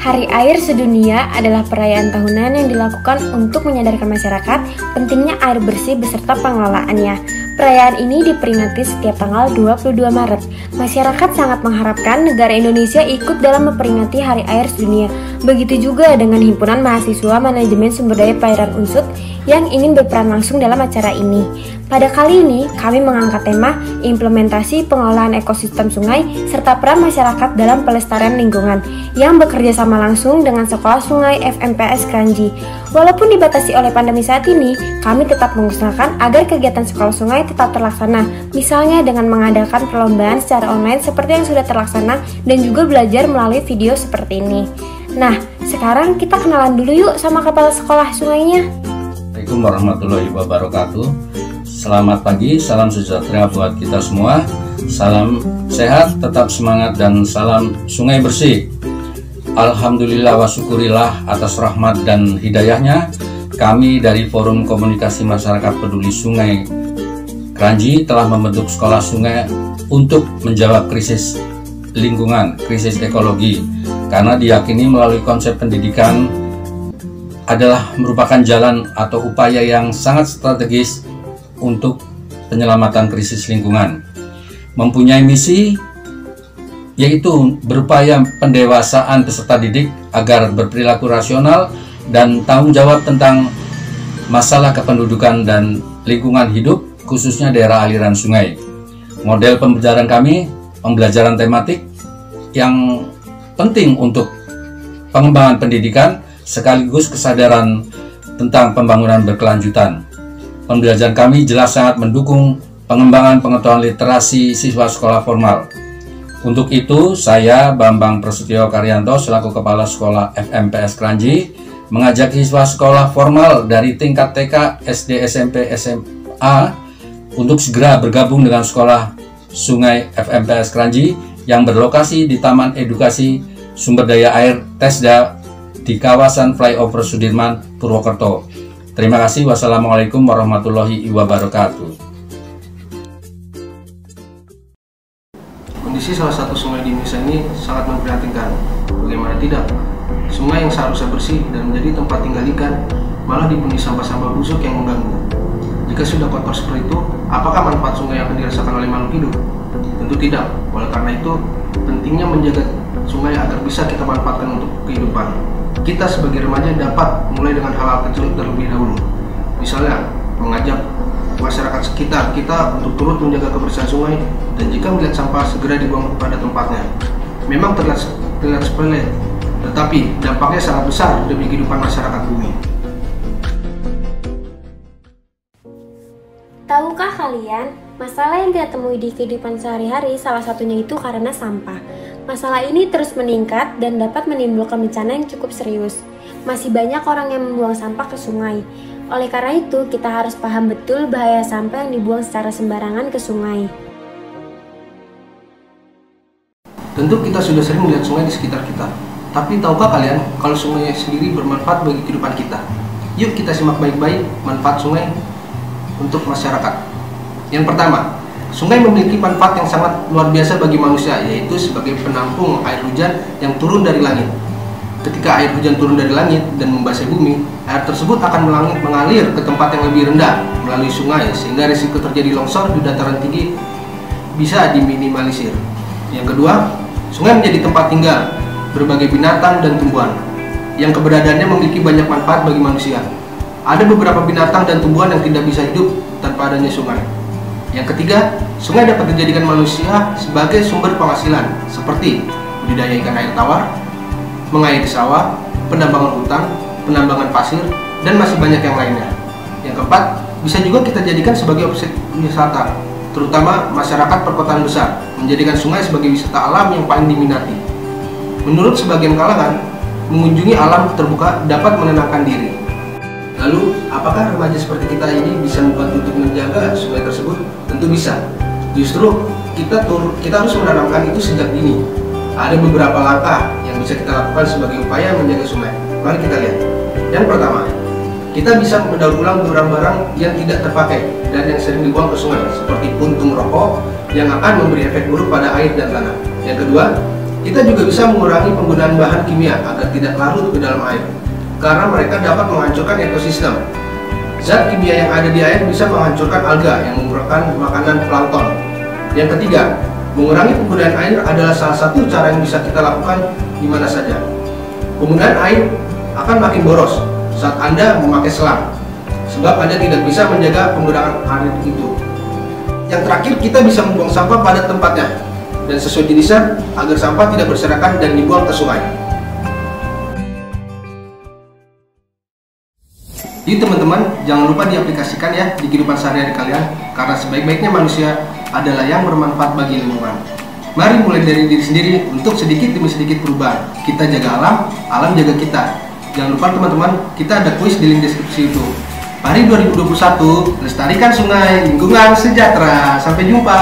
Hari Air Sedunia adalah perayaan tahunan yang dilakukan untuk menyadarkan masyarakat pentingnya air bersih beserta pengelolaannya. Perayaan ini diperingati setiap tanggal 22 Maret. Masyarakat sangat mengharapkan negara Indonesia ikut dalam memperingati Hari Air Sedunia. Begitu juga dengan Himpunan Mahasiswa Manajemen Sumber Daya Perairan Unsut yang ingin berperan langsung dalam acara ini. Pada kali ini, kami mengangkat tema implementasi pengelolaan ekosistem sungai serta peran masyarakat dalam pelestarian lingkungan yang bekerja sama langsung dengan Sekolah Sungai FMPS Kranji. Walaupun dibatasi oleh pandemi saat ini, kami tetap mengusahakan agar kegiatan sekolah sungai tetap terlaksana, misalnya dengan mengadakan perlombaan secara online seperti yang sudah terlaksana dan juga belajar melalui video seperti ini. Nah, sekarang kita kenalan dulu yuk sama kepala sekolah sungainya. Assalamualaikum warahmatullahi wabarakatuh. Selamat pagi, salam sejahtera buat kita semua. Salam sehat, tetap semangat, dan salam sungai bersih. Alhamdulillah wa syukurillah atas rahmat dan hidayahnya, kami dari Forum Komunikasi Masyarakat Peduli Sungai Kranji telah membentuk sekolah sungai untuk menjawab krisis lingkungan, krisis ekologi, karena diyakini melalui konsep pendidikan adalah merupakan jalan atau upaya yang sangat strategis untuk penyelamatan krisis lingkungan. Mempunyai misi yaitu berupaya pendewasaan peserta didik agar berperilaku rasional dan tanggung jawab tentang masalah kependudukan dan lingkungan hidup, khususnya daerah aliran sungai. Model pembelajaran kami, pembelajaran tematik yang penting untuk pengembangan pendidikan sekaligus kesadaran tentang pembangunan berkelanjutan. Pembelajaran kami jelas sangat mendukung pengembangan pengetahuan literasi siswa sekolah formal. Untuk itu, saya Bambang Prasetyo Karyanto selaku Kepala Sekolah FMPS Kranji mengajak siswa sekolah formal dari tingkat TK, SD, SMP, SMA untuk segera bergabung dengan Sekolah Sungai FMPS Kranji yang berlokasi di Taman Edukasi Sumber Daya Air TESDA di kawasan Flyover Sudirman, Purwokerto. Terima kasih. Wassalamualaikum warahmatullahi wabarakatuh. Kondisi salah satu sungai di Indonesia ini sangat memprihatinkan. Bagaimana tidak? Sungai yang seharusnya bersih dan menjadi tempat tinggal ikan malah dipenuhi sampah-sampah busuk yang mengganggu. Jika sudah kotor seperti itu, apakah manfaat sungai yang akan dirasakan oleh makhluk hidup? Tentu tidak. Oleh karena itu, pentingnya menjaga sungai agar bisa kita manfaatkan untuk kehidupan. Kita sebagai remaja dapat mulai dengan hal-hal kecil terlebih dahulu. Misalnya, mengajak masyarakat sekitar kita untuk turut menjaga kebersihan sungai dan jika melihat sampah segera dibuang pada tempatnya. Memang terlihat sepele, tetapi dampaknya sangat besar demi kehidupan masyarakat bumi. Tahukah kalian, masalah yang kita temui di kehidupan sehari-hari salah satunya itu karena sampah. Masalah ini terus meningkat dan dapat menimbulkan bencana yang cukup serius. Masih banyak orang yang membuang sampah ke sungai. Oleh karena itu, kita harus paham betul bahaya sampah yang dibuang secara sembarangan ke sungai. Tentu kita sudah sering melihat sungai di sekitar kita. Tapi tahukah kalian kalau sungai sendiri bermanfaat bagi kehidupan kita? Yuk kita simak baik-baik manfaat sungai untuk masyarakat. Yang pertama, sungai memiliki manfaat yang sangat luar biasa bagi manusia, yaitu sebagai penampung air hujan yang turun dari langit. Ketika air hujan turun dari langit dan membasahi bumi, air tersebut akan mengalir ke tempat yang lebih rendah melalui sungai, sehingga risiko terjadi longsor di dataran tinggi bisa diminimalisir. Yang kedua, sungai menjadi tempat tinggal berbagai binatang dan tumbuhan yang keberadaannya memiliki banyak manfaat bagi manusia. Ada beberapa binatang dan tumbuhan yang tidak bisa hidup tanpa adanya sungai. Yang ketiga, sungai dapat dijadikan manusia sebagai sumber penghasilan seperti budidaya ikan air tawar, mengairi sawah, penambangan hutan, penambangan pasir, dan masih banyak yang lainnya. Yang keempat, bisa juga kita jadikan sebagai objek wisata, terutama masyarakat perkotaan besar, menjadikan sungai sebagai wisata alam yang paling diminati. Menurut sebagian kalangan, mengunjungi alam terbuka dapat menenangkan diri. Lalu, apakah remaja seperti kita ini bisa membantu untuk menjaga sungai tersebut? Tentu bisa. Justru kita harus menanamkan itu sejak dini. Ada beberapa langkah yang bisa kita lakukan sebagai upaya menjaga sungai. Mari kita lihat. Yang pertama, kita bisa mendaur ulang barang-barang yang tidak terpakai dan yang sering dibuang ke sungai, seperti puntung rokok yang akan memberi efek buruk pada air dan tanah. Yang kedua, Kita juga bisa mengurangi penggunaan bahan kimia agar tidak larut ke dalam air, karena mereka dapat menghancurkan ekosistem. Zat kimia yang ada di air bisa menghancurkan alga yang merupakan makanan plankton. Yang ketiga, mengurangi penggunaan air adalah salah satu cara yang bisa kita lakukan di mana saja. Penggunaan air akan makin boros saat Anda memakai selang, sebab Anda tidak bisa menjaga penggunaan air itu. Yang terakhir, kita bisa membuang sampah pada tempatnya dan sesuai jenisnya agar sampah tidak berserakan dan dibuang ke sungai. Jadi teman-teman, jangan lupa diaplikasikan ya di kehidupan sehari-hari kalian, karena sebaik-baiknya manusia adalah yang bermanfaat bagi lingkungan. Mari mulai dari diri sendiri untuk sedikit demi sedikit perubahan. Kita jaga alam, alam jaga kita. Jangan lupa teman-teman, kita ada kuis di link deskripsi itu. Mari 2021, lestarikan sungai, lingkungan sejahtera. Sampai jumpa.